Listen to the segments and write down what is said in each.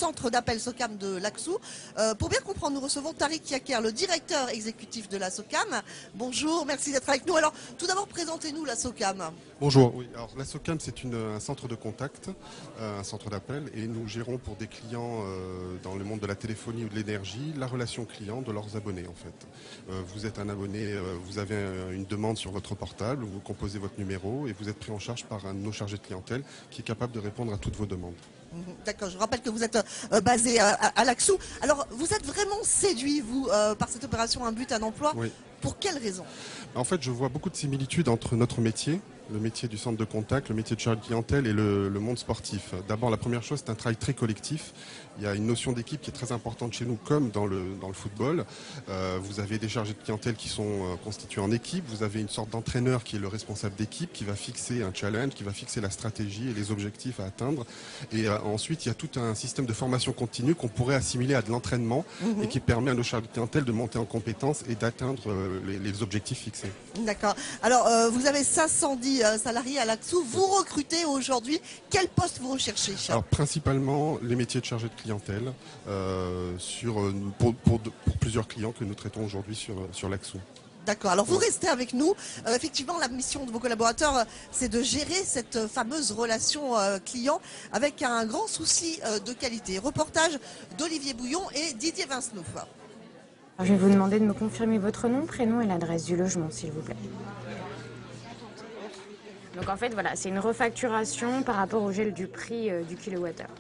centre d'appel SOCAM de Laxou. Pour bien comprendre, nous recevons Tariq Yaker, le directeur exécutif de la SOCAM. Bonjour, merci d'être avec nous. Alors, tout d'abord, présentez-nous la SOCAM. Bonjour, oui. Alors, la SOCAM, c'est un centre de contact, un centre d'appel, et nous gérons pour des clients dans le monde de la téléphonie ou de l'énergie la relation client de leurs abonnés, en fait. Vous êtes un abonné, vous avez une demande sur votre portable, vous composez votre numéro et vous êtes pris en charge par un de nos chargés de clientèle qui est capable de répondre à toutes vos demandes. D'accord, je rappelle que vous êtes basé à Laxou. Alors, vous êtes vraiment séduit, vous, par cette opération Un but, un emploi. Oui. Pour quelle raison? En fait, je vois beaucoup de similitudes entre notre métier, le métier du centre de contact, le métier de chargé de clientèle et le monde sportif. D'abord, la première chose, c'est un travail très collectif. Il y a une notion d'équipe qui est très importante chez nous, comme dans le football. Vous avez des chargés de clientèle qui sont constitués en équipe. Vous avez une sorte d'entraîneur qui est le responsable d'équipe, qui va fixer un challenge, qui va fixer la stratégie et les objectifs à atteindre. Et ensuite, il y a tout un système de formation continue qu'on pourrait assimiler à de l'entraînement et qui permet à nos chargés de clientèle de monter en compétences et d'atteindre les objectifs fixés. D'accord. Alors, vous avez 510 salariés à Laxou. Vous recrutez aujourd'hui. Quel poste vous recherchez? Alors, principalement les métiers de chargé de clientèle pour plusieurs clients que nous traitons aujourd'hui sur Laxou. D'accord. Alors vous restez avec nous. Effectivement, la mission de vos collaborateurs, c'est de gérer cette fameuse relation client avec un grand souci de qualité. Reportage d'Olivier Bouillon et Didier Vincenouf. Je vais vous demander de me confirmer votre nom, prénom et l'adresse du logement, s'il vous plaît. Donc en fait, voilà, c'est une refacturation par rapport au gel du prix du kilowattheure.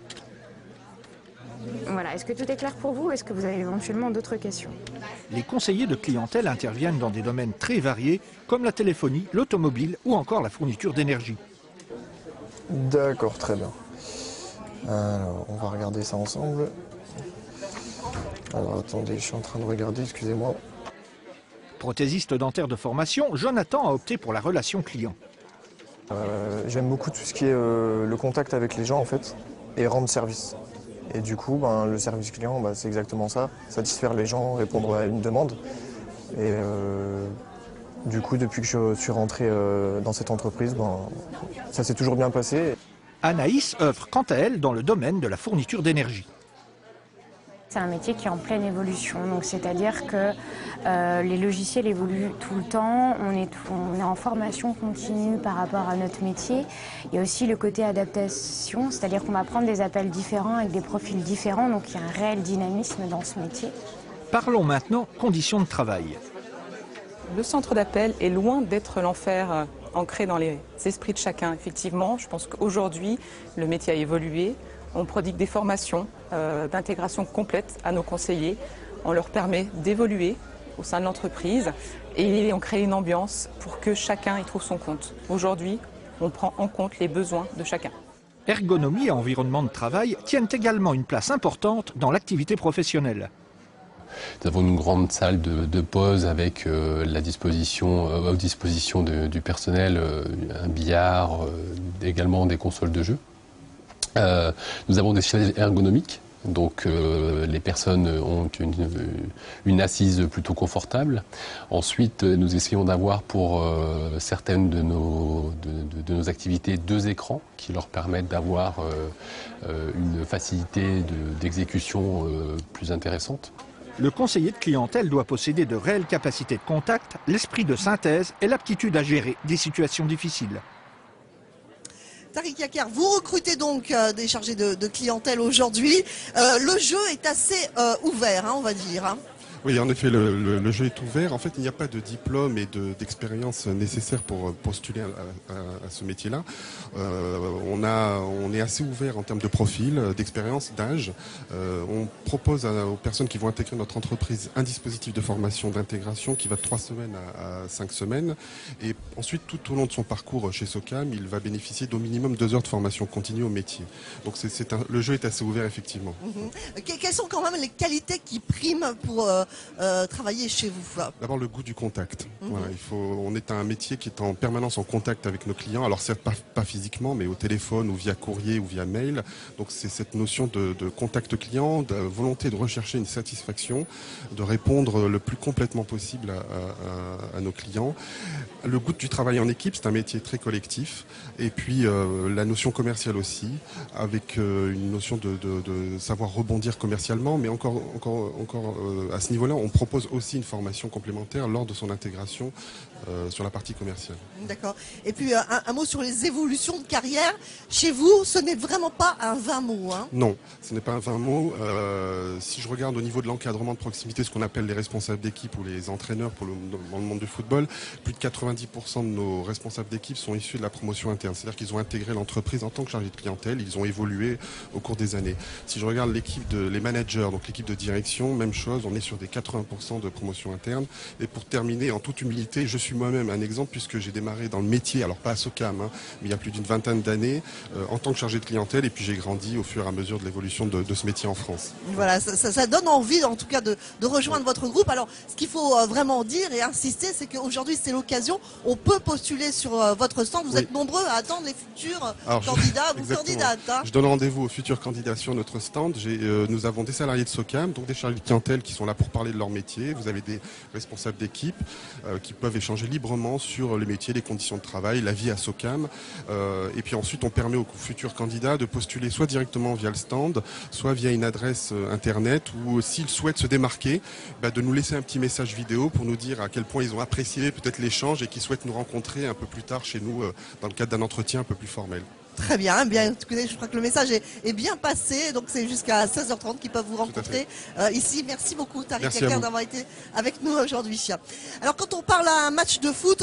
Voilà, est-ce que tout est clair pour vous ou est-ce que vous avez éventuellement d'autres questions? Les conseillers de clientèle interviennent dans des domaines très variés, comme la téléphonie, l'automobile ou encore la fourniture d'énergie. D'accord, très bien. Alors, on va regarder ça ensemble. Alors, attendez, je suis en train de regarder, excusez-moi. Prothésiste dentaire de formation, Jonathan a opté pour la relation client. J'aime beaucoup tout ce qui est le contact avec les gens, en fait, et rendre service. Et du coup, le service client, c'est exactement ça, satisfaire les gens, répondre à une demande. Et du coup, depuis que je suis rentré dans cette entreprise, ça s'est toujours bien passé. Anaïs œuvre quant à elle dans le domaine de la fourniture d'énergie. C'est un métier qui est en pleine évolution, donc c'est-à-dire que les logiciels évoluent tout le temps, on est en formation continue par rapport à notre métier. Il y a aussi le côté adaptation, c'est-à-dire qu'on va prendre des appels différents avec des profils différents, donc il y a un réel dynamisme dans ce métier. Parlons maintenant conditions de travail. Le centre d'appel est loin d'être l'enfer ancré dans les esprits de chacun, effectivement. Je pense qu'aujourd'hui, le métier a évolué. On prodigue des formations d'intégration complète à nos conseillers. On leur permet d'évoluer au sein de l'entreprise et on crée une ambiance pour que chacun y trouve son compte. Aujourd'hui, on prend en compte les besoins de chacun. Ergonomie et environnement de travail tiennent également une place importante dans l'activité professionnelle. Nous avons une grande salle de pause avec à disposition du personnel, un billard, également des consoles de jeux. Nous avons des chaises ergonomiques, donc les personnes ont une assise plutôt confortable. Ensuite, nous essayons d'avoir pour certaines de nos activités 2 écrans qui leur permettent d'avoir une facilité d'exécution plus intéressante. Le conseiller de clientèle doit posséder de réelles capacités de contact, l'esprit de synthèse et l'aptitude à gérer des situations difficiles. Tariq Yaker, vous recrutez donc des chargés de clientèle aujourd'hui. Le jeu est assez ouvert, on va dire. Oui, en effet, le jeu est ouvert. En fait, il n'y a pas de diplôme et d'expérience nécessaire pour postuler à ce métier-là. On est assez ouvert en termes de profil, d'expérience, d'âge. On propose aux personnes qui vont intégrer notre entreprise un dispositif de formation d'intégration qui va de 3 semaines à 5 semaines. Et ensuite, tout au long de son parcours chez SOCAM, il va bénéficier d'au minimum 2 heures de formation continue au métier. Donc le jeu est assez ouvert, effectivement. Quelles sont quand même les qualités qui priment pour travailler chez vous? D'abord le goût du contact. Voilà, on est un métier qui est en permanence en contact avec nos clients. Alors certes pas physiquement, mais au téléphone ou via courrier ou via mail. Donc c'est cette notion de contact client, de volonté de rechercher une satisfaction, de répondre le plus complètement possible à nos clients. Le goût du travail en équipe, c'est un métier très collectif. Et puis la notion commerciale aussi, avec une notion de savoir rebondir commercialement. Mais encore à ce niveau-là, on propose aussi une formation complémentaire lors de son intégration sur la partie commerciale. D'accord. Et puis un mot sur les évolutions de carrière. Chez vous, ce n'est vraiment pas un 20 mots. Hein? Non, ce n'est pas un 20 mots. Si je regarde au niveau de l'encadrement de proximité, ce qu'on appelle les responsables d'équipe ou les entraîneurs dans le monde du football, plus de 90% de nos responsables d'équipe sont issus de la promotion interne. C'est-à-dire qu'ils ont intégré l'entreprise en tant que chargé de clientèle, ils ont évolué au cours des années. Si je regarde les managers, donc l'équipe de direction, même chose, on est sur des 80% de promotion interne. Et pour terminer, en toute humilité, je suis moi-même un exemple puisque j'ai démarré dans le métier, alors pas à SOCAM, hein, mais il y a plus d'une vingtaine d'années, en tant que chargé de clientèle, et puis j'ai grandi au fur et à mesure de l'évolution de ce métier en France. Voilà, ça donne envie en tout cas de rejoindre votre groupe. Alors ce qu'il faut vraiment dire et insister, c'est qu'aujourd'hui c'est l'occasion, on peut postuler sur votre stand, vous êtes nombreux à attendre les futurs candidats ou candidates. Hein. Je donne rendez-vous aux futurs candidats sur notre stand. Nous avons des salariés de SOCAM, donc des chargés de clientèle qui sont là pour parler de leur métier. Vous avez des responsables d'équipe qui peuvent échanger librement sur les métiers, les conditions de travail, la vie à SOCAM. Et puis ensuite, on permet aux futurs candidats de postuler soit directement via le stand, soit via une adresse internet, ou s'ils souhaitent se démarquer, de nous laisser un petit message vidéo pour nous dire à quel point ils ont apprécié peut-être l'échange et qu'ils souhaitent nous rencontrer un peu plus tard chez nous dans le cadre d'un entretien un peu plus formel. Très bien, bien. Écoutez, je crois que le message est bien passé, donc c'est jusqu'à 16h30 qu'ils peuvent vous rencontrer ici. Merci beaucoup, Tariq Aker, d'avoir été avec nous aujourd'hui. Alors quand on parle à un match de foot,